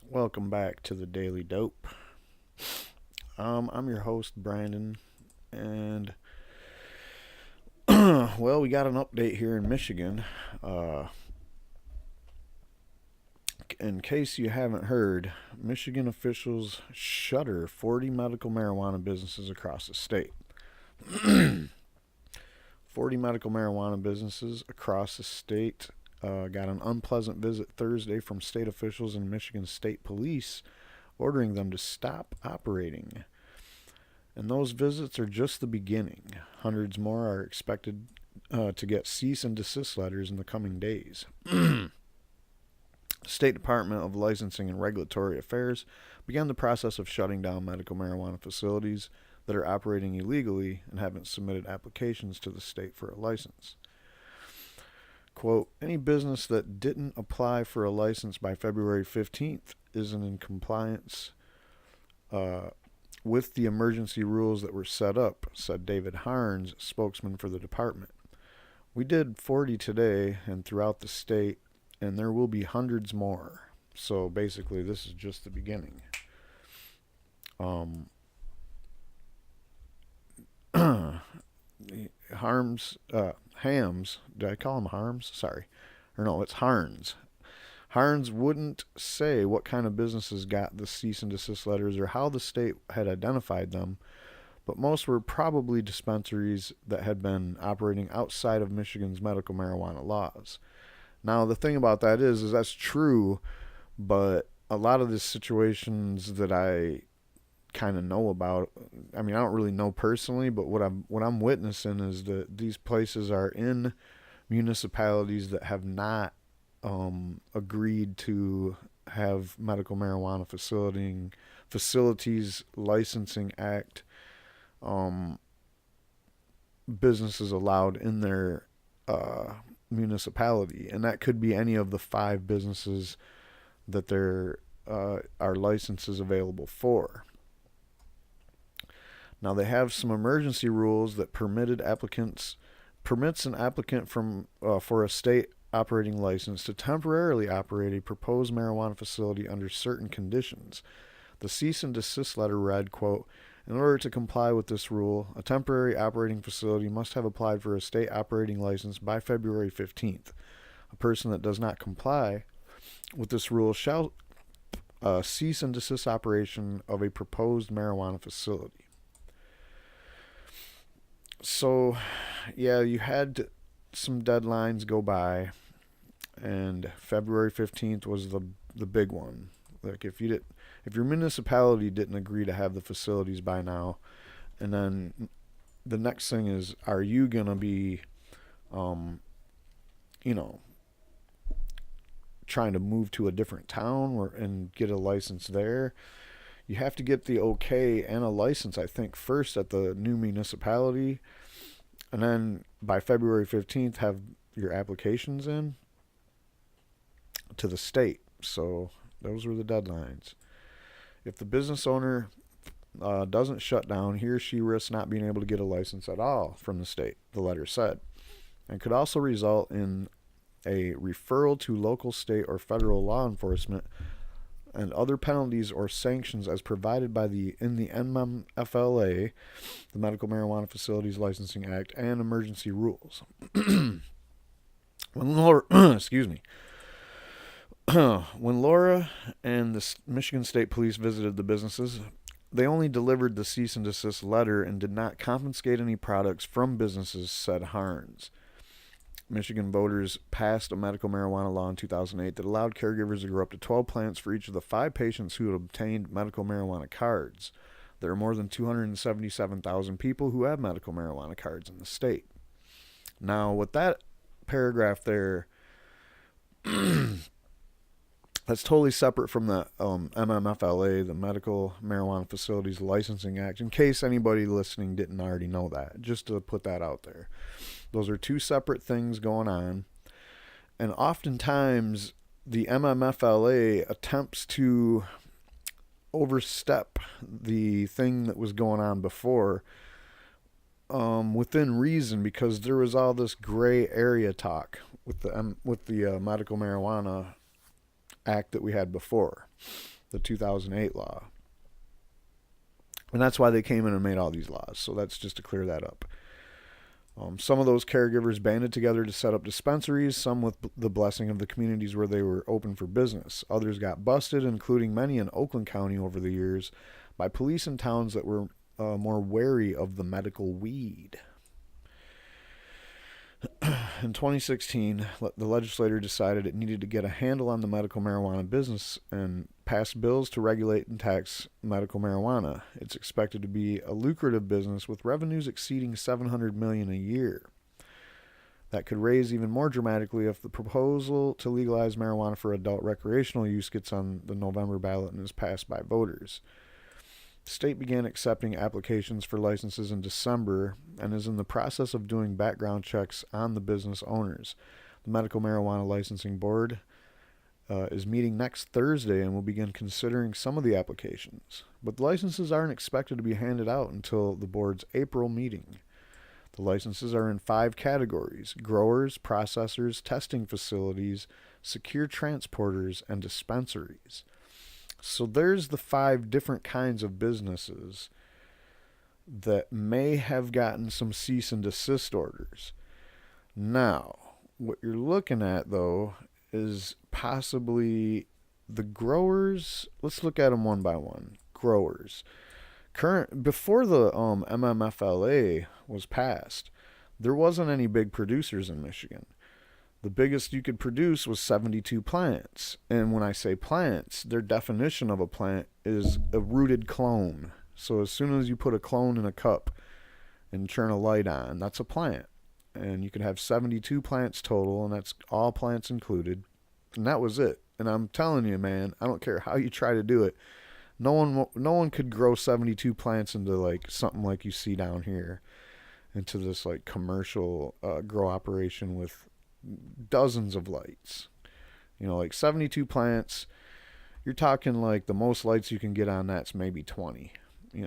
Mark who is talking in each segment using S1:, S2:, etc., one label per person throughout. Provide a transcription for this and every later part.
S1: Welcome back to the Daily Dope. I'm your host, Brandon, and well, we got an update here in Michigan. Uh, in case you haven't heard, Michigan officials shutter 40 medical marijuana businesses across the state. 40 medical marijuana businesses across the state got an unpleasant visit Thursday from state officials and Michigan State Police ordering them to stop operating. And those visits are just the beginning. Hundreds more are expected to get cease and desist letters in the coming days. State Department of Licensing and Regulatory Affairs began the process of shutting down medical marijuana facilities that are operating illegally and haven't submitted applications to the state for a license. Quote, any business that didn't apply for a license by February 15th isn't in compliance with the emergency rules that were set up, said David Harns, spokesman for the department. We did 40 today and throughout the state, and there will be hundreds more. So basically, this is just the beginning. Hams, did I call him Harms? Sorry. Or no, it's Harns. Harns wouldn't say what kind of businesses got the cease and desist letters or how the state had identified them, but most were probably dispensaries that had been operating outside of Michigan's medical marijuana laws. Now, the thing about that is that's true, but a lot of the situations that I kind of know about, I mean, I don't really know personally, but what I'm witnessing is that these places are in municipalities that have not agreed to have medical marijuana facilities licensing act businesses allowed in their municipality, and that could be any of the 5 businesses that there are licenses available for. Now they have some emergency rules that permits an applicant for a state operating license to temporarily operate a proposed marijuana facility under certain conditions. The cease and desist letter read, quote, in order to comply with this rule, a temporary operating facility must have applied for a state operating license by February 15th. A person that does not comply with this rule shall cease and desist operation of a proposed marijuana facility. So, yeah, you had some deadlines go by, and February 15th was the big one. Like if your municipality didn't agree to have the facilities by now, and then the next thing is, are you gonna be, you know, trying to move to a different town and get a license there? You have to get the okay and a license, I think, first at the new municipality, and then by February 15th have your applications in to the state. So those were the deadlines. If the business owner doesn't shut down, he or she risks not being able to get a license at all from the state, the letter said, and could also result in a referral to local, state, or federal law enforcement and other penalties or sanctions as provided by the MMFLA, the Medical Marijuana Facilities Licensing Act, and emergency rules. When Laura, excuse me, when Laura and the Michigan State Police visited the businesses, they only delivered the cease and desist letter and did not confiscate any products from businesses, said Harns. Michigan voters passed a medical marijuana law in 2008 that allowed caregivers to grow up to 12 plants for each of the 5 patients who had obtained medical marijuana cards. There are more than 277,000 people who have medical marijuana cards in the state. Now, with that paragraph there, that's totally separate from the MMFLA, the Medical Marijuana Facilities Licensing Act, in case anybody listening didn't already know that, just to put that out there. Those are 2 separate things going on, and oftentimes the MMFLA attempts to overstep the thing that was going on before within reason, because there was all this gray area talk with the medical marijuana act that we had before. the 2008 law. And that's why they came in and made all these laws. So that's just to clear that up. Some of those caregivers banded together to set up dispensaries, some with the blessing of the communities where they were open for business. Others got busted, including many in Oakland County over the years, by police in towns that were more wary of the medical weed. In 2016, the legislature decided it needed to get a handle on the medical marijuana business and passed bills to regulate and tax medical marijuana. It's expected to be a lucrative business with revenues exceeding $700 million a year. That could raise even more dramatically if the proposal to legalize marijuana for adult recreational use gets on the November ballot and is passed by voters. The state began accepting applications for licenses in December and is in the process of doing background checks on the business owners. The Medical Marijuana Licensing Board is meeting next Thursday and will begin considering some of the applications. But the licenses aren't expected to be handed out until the board's April meeting. The licenses are in 5 categories: growers, processors, testing facilities, secure transporters, and dispensaries. So there's the 5 different kinds of businesses that may have gotten some cease and desist orders. Now, what you're looking at, though, is possibly the growers. Let's look at them one by one. Growers. Before the MMFLA was passed, there wasn't any big producers in Michigan. The biggest you could produce was 72 plants. And when I say plants, their definition of a plant is a rooted clone. So as soon as you put a clone in a cup and turn a light on, that's a plant. And you could have 72 plants total, and that's all plants included. And that was it. And I'm telling you, man, I don't care how you try to do it. No one could grow 72 plants into like something like you see down here, into this like commercial grow operation with dozens of lights. Like 72 plants, you're talking like the most lights you can get on that's maybe 20. I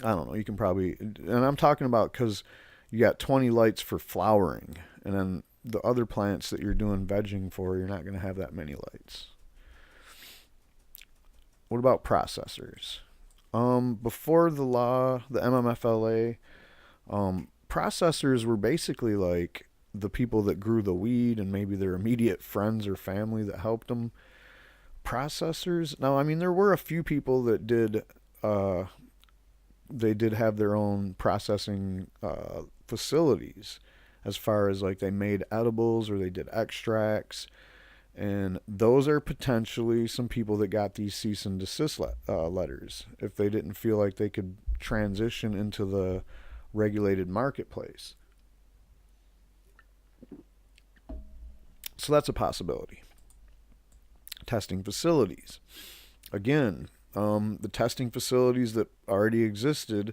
S1: don't know, you can probably, and I'm talking about because you got 20 lights for flowering, and then the other plants that you're doing vegging for, you're not going to have that many lights. What about processors? Before the law, the MMFLA, processors were basically like the people that grew the weed and maybe their immediate friends or family that helped them. Processors, now, I mean, there were a few people that did, they did have their own processing facilities, as far as like they made edibles or they did extracts. And those are potentially some people that got these cease and desist letters if they didn't feel like they could transition into the regulated marketplace. So that's a possibility. Testing facilities. Again, the testing facilities that already existed,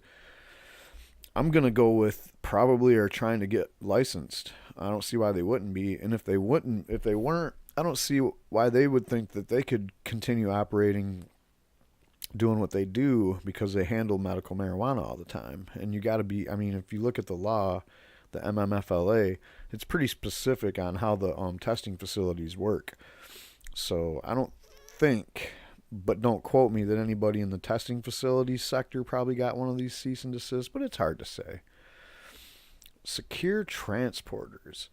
S1: I'm going to go with probably are trying to get licensed. I don't see why they wouldn't be. And if they weren't, I don't see why they would think that they could continue operating, doing what they do, because they handle medical marijuana all the time. And you got to be, I mean, if you look at the law, the MMFLA, it's pretty specific on how the testing facilities work. So I don't think, but don't quote me, that anybody in the testing facilities sector probably got one of these cease and desist, but it's hard to say. Secure transporters.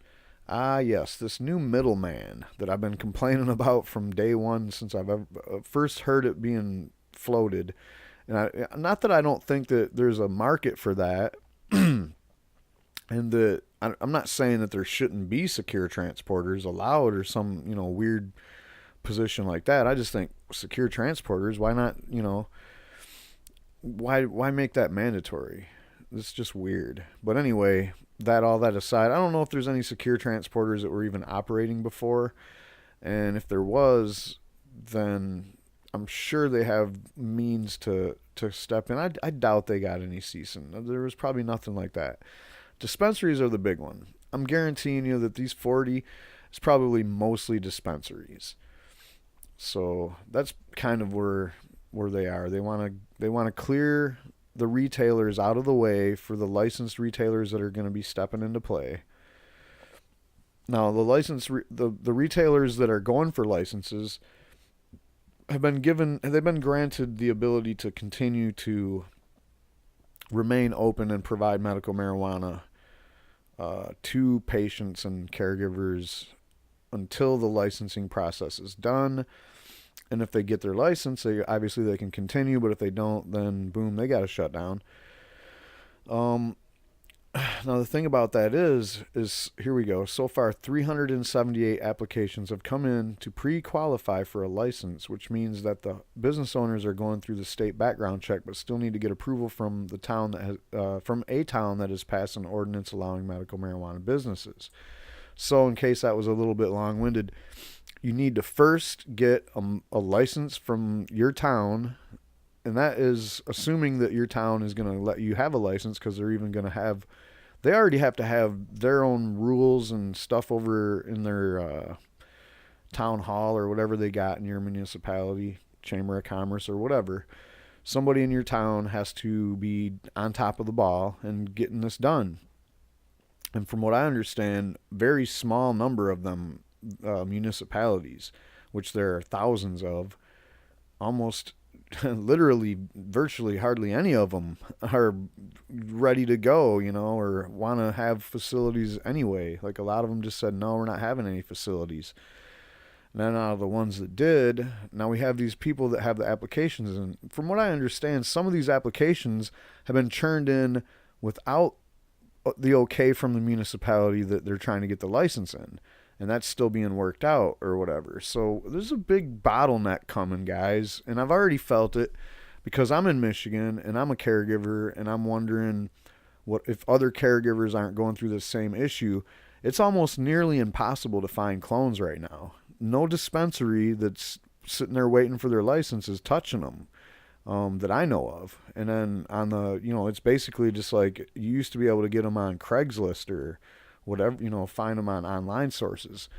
S1: Ah, yes, this new middleman that I've been complaining about from day one since I've ever, first heard it being floated. And not that I don't think that there's a market for that, and that I'm not saying that there shouldn't be secure transporters allowed or some, weird position like that. I just think secure transporters, why not, why make that mandatory? It's just weird. But anyway, all that aside, I don't know if there's any secure transporters that were even operating before. And if there was, then I'm sure they have means to step in. I doubt they got any ceasing. There was probably nothing like that. Dispensaries are the big one. I'm guaranteeing you that these 40 is probably mostly dispensaries. So that's kind of where they are. They want to clear the retailers out of the way for the licensed retailers that are going to be stepping into play. Now, the retailers that are going for licenses, they've been granted the ability to continue to remain open and provide medical marijuana to patients and caregivers until the licensing process is done. And if they get their license, they can continue. But if they don't, then boom, they got to shut down. Now the thing about that is here we go. So far, 378 applications have come in to pre-qualify for a license, which means that the business owners are going through the state background check, but still need to get approval from the town that has, from a town that has passed an ordinance allowing medical marijuana businesses. So, in case that was a little bit long-winded, you need to first get a license from your town. And that is assuming that your town is going to let you have a license, because they're even going to have, they already have to have their own rules and stuff over in their town hall or whatever they got in your municipality, chamber of commerce or whatever. Somebody in your town has to be on top of the ball and getting this done. And from what I understand, very small number of them municipalities, which there are thousands of, almost literally virtually hardly any of them are ready to go, or want to have facilities anyway. Like, a lot of them just said, no, we're not having any facilities. And then out of the ones that did, now we have these people that have the applications. And from what I understand, some of these applications have been churned in without the okay from the municipality that they're trying to get the license in. And that's still being worked out or whatever. So there's a big bottleneck coming, guys. And I've already felt it because I'm in Michigan and I'm a caregiver, and I'm wondering what if other caregivers aren't going through the same issue. It's almost nearly impossible to find clones right now. No dispensary that's sitting there waiting for their license is touching them that I know of. And then on the, it's basically just like you used to be able to get them on Craigslist or whatever, find them on online sources.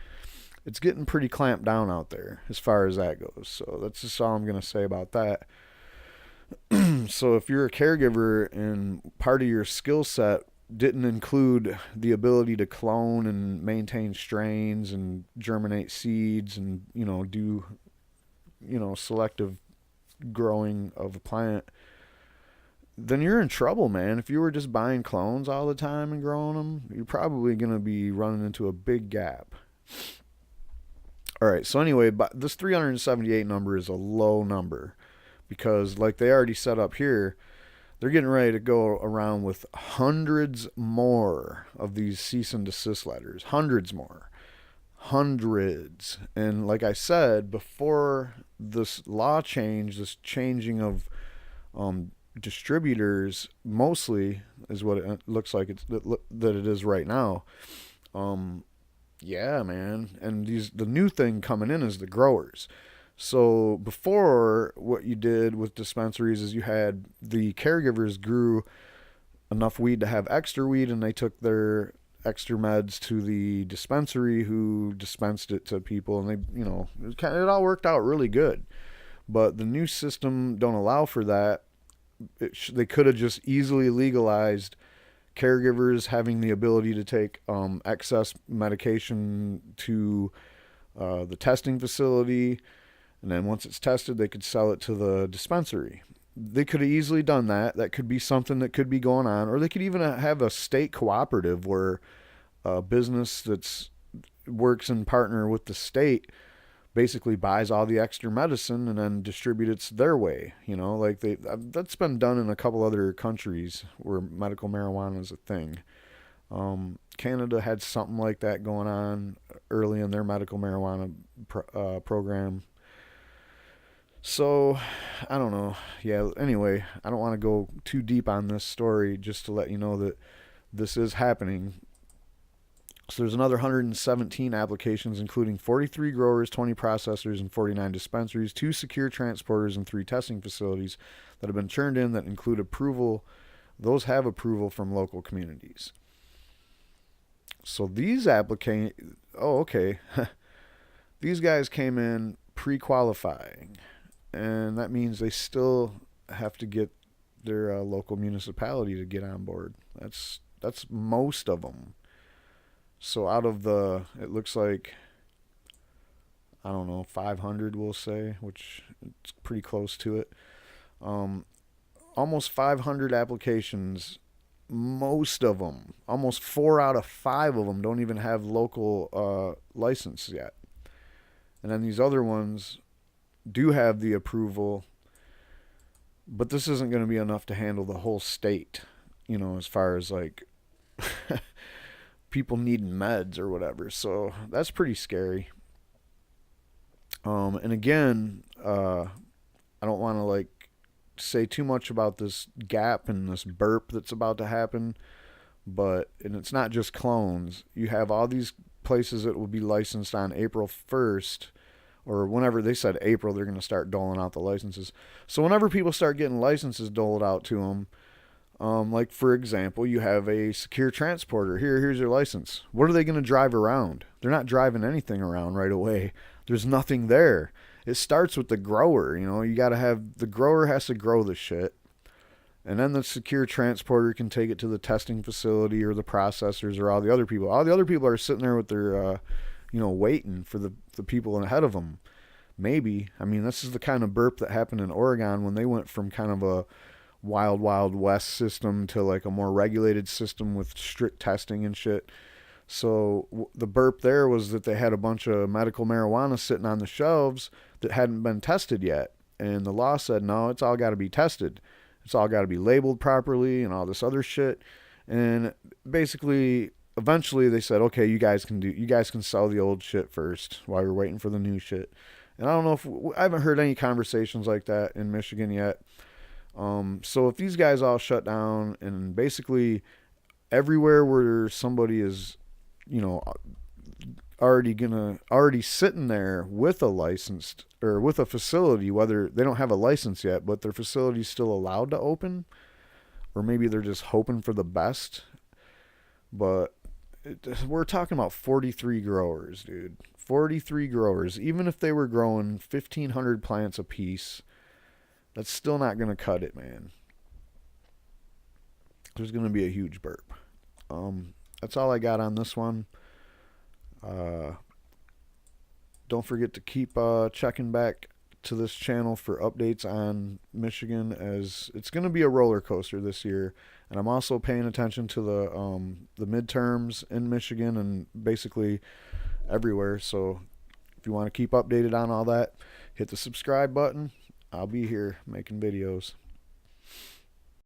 S1: It's getting pretty clamped down out there as far as that goes. So that's just all I'm going to say about that. So if you're a caregiver and part of your skill set didn't include the ability to clone and maintain strains and germinate seeds and, do, selective growing of a plant, then you're in trouble, man. If you were just buying clones all the time and growing them, you're probably going to be running into a big gap. All right, so anyway, but this 378 number is a low number because, like they already set up here, they're getting ready to go around with hundreds more of these cease and desist letters. Hundreds more. Hundreds. And like I said, before this law change, this changing of distributors, mostly is what it looks like that it is right now. Yeah, man. And the new thing coming in is the growers. So before, what you did with dispensaries is you had the caregivers grew enough weed to have extra weed, and they took their extra meds to the dispensary who dispensed it to people, and they, it all worked out really good. But the new system don't allow for that. They could have just easily legalized caregivers having the ability to take excess medication to the testing facility, and then once it's tested, they could sell it to the dispensary. They could have easily done that. That could be something that could be going on. Or they could even have a state cooperative where a business that's works in partner with the state basically buys all the extra medicine and then distributes it their way. Like that's been done in a couple other countries where medical marijuana is a thing. Canada had something like that going on early in their medical marijuana program. So, I don't know. Yeah, anyway, I don't want to go too deep on this story, just to let you know that this is happening. So there's another 117 applications, including 43 growers, 20 processors, and 49 dispensaries, 2 secure transporters, and 3 testing facilities that have been churned in that include approval. Those have approval from local communities. So these okay. These guys came in pre-qualifying. And that means they still have to get their local municipality to get on board. That's most of them. So out of it looks like I don't know, 500 we'll say, which it's pretty close to it. Um, Almost 500 applications. Most of them, almost 4 out of 5 of them, don't even have local license yet. And then these other ones do have the approval, but this isn't going to be enough to handle the whole state, as far as like people needing meds or whatever. So that's pretty scary. And again, I don't want to like say too much about this gap and this burp that's about to happen, and it's not just clones. You have all these places that will be licensed on April 1st, or whenever they said April, they're going to start doling out the licenses. So whenever people start getting licenses doled out to them, like for example, you have a secure transporter. Here's your license. What are they going to drive around? They're not driving anything around right away. There's nothing there. It starts with the grower. You got to have the grower has to grow the shit, and then the secure transporter can take it to the testing facility or the processors or all the other people. All the other people are sitting there with their, waiting for the people ahead of them. Maybe. I mean, this is the kind of burp that happened in Oregon when they went from kind of a wild, wild west system to like a more regulated system with strict testing and shit. So the burp there was that they had a bunch of medical marijuana sitting on the shelves that hadn't been tested yet. And the law said, no, it's all got to be tested. It's all got to be labeled properly and all this other shit. And basically, eventually they said, okay, you guys can sell the old shit first while you're waiting for the new shit. And I don't know I haven't heard any conversations like that in Michigan yet. So if these guys all shut down and basically everywhere where somebody is, already sitting there with a licensed or with a facility, whether they don't have a license yet, but their facility's still allowed to open, or maybe they're just hoping for the best. But we're talking about 43 growers, dude. 43 growers. Even if they were growing 1,500 plants apiece, that's still not going to cut it, man. There's going to be a huge burp. That's all I got on this one. Don't forget to keep checking back to this channel for updates on Michigan, as it's going to be a roller coaster this year. And I'm also paying attention to the midterms in Michigan and basically everywhere. So if you want to keep updated on all that, hit the subscribe button. I'll be here making videos.